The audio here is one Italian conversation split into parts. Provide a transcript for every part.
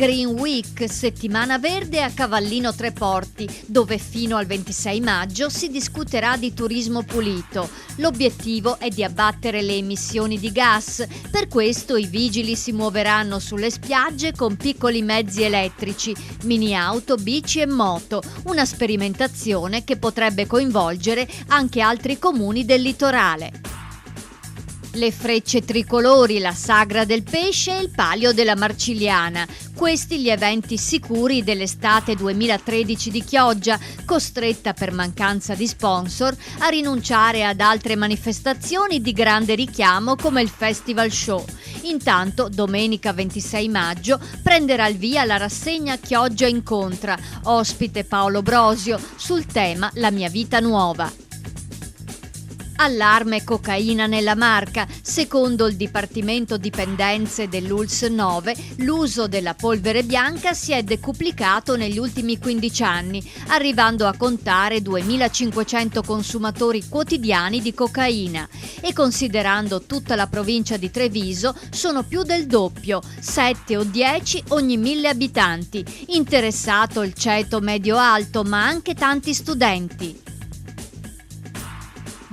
Green Week, settimana verde a Cavallino Treporti, dove fino al 26 maggio si discuterà di turismo pulito. L'obiettivo è di abbattere le emissioni di gas, per questo i vigili si muoveranno sulle spiagge con piccoli mezzi elettrici, mini auto, bici e moto, una sperimentazione che potrebbe coinvolgere anche altri comuni del litorale. Le frecce tricolori, la sagra del pesce e il palio della Marcigliana. Questi gli eventi sicuri dell'estate 2013 di Chioggia, costretta per mancanza di sponsor a rinunciare ad altre manifestazioni di grande richiamo come il Festival Show. Intanto, domenica 26 maggio, prenderà il via la rassegna Chioggia Incontra, ospite Paolo Brosio, sul tema La mia vita nuova. Allarme cocaina nella Marca. Secondo il Dipartimento Dipendenze dell'ULSS 9, l'uso della polvere bianca si è decuplicato negli ultimi 15 anni, arrivando a contare 2.500 consumatori quotidiani di cocaina. E considerando tutta la provincia di Treviso, sono più del doppio, 7 o 10 ogni 1.000 abitanti. Interessato il ceto medio-alto, ma anche tanti studenti.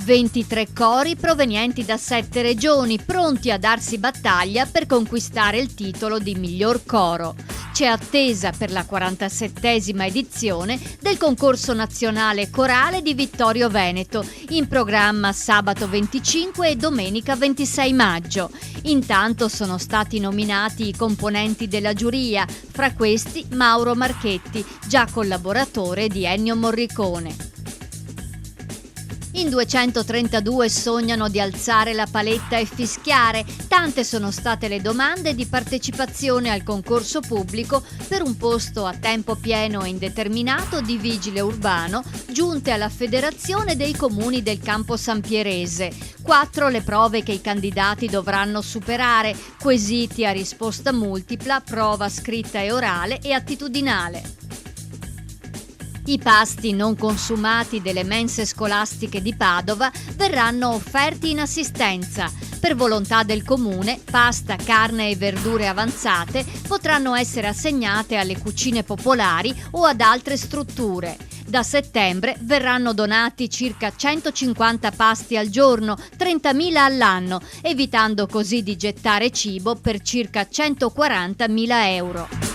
23 cori provenienti da 7 regioni, pronti a darsi battaglia per conquistare il titolo di miglior coro. C'è attesa per la 47esima edizione del concorso nazionale corale di Vittorio Veneto, in programma sabato 25 e domenica 26 maggio. Intanto sono stati nominati i componenti della giuria, fra questi Mauro Marchetti, già collaboratore di Ennio Morricone. In 232 sognano di alzare la paletta e fischiare. Tante sono state le domande di partecipazione al concorso pubblico per un posto a tempo pieno e indeterminato di vigile urbano, giunte alla Federazione dei Comuni del Campo Sampierese. 4 le prove che i candidati dovranno superare: quesiti a risposta multipla, prova scritta e orale e attitudinale. I pasti non consumati delle mense scolastiche di Padova verranno offerti in assistenza. Per volontà del comune, pasta, carne e verdure avanzate potranno essere assegnate alle cucine popolari o ad altre strutture. Da settembre verranno donati circa 150 pasti al giorno, 30.000 all'anno, evitando così di gettare cibo per circa 140.000 euro.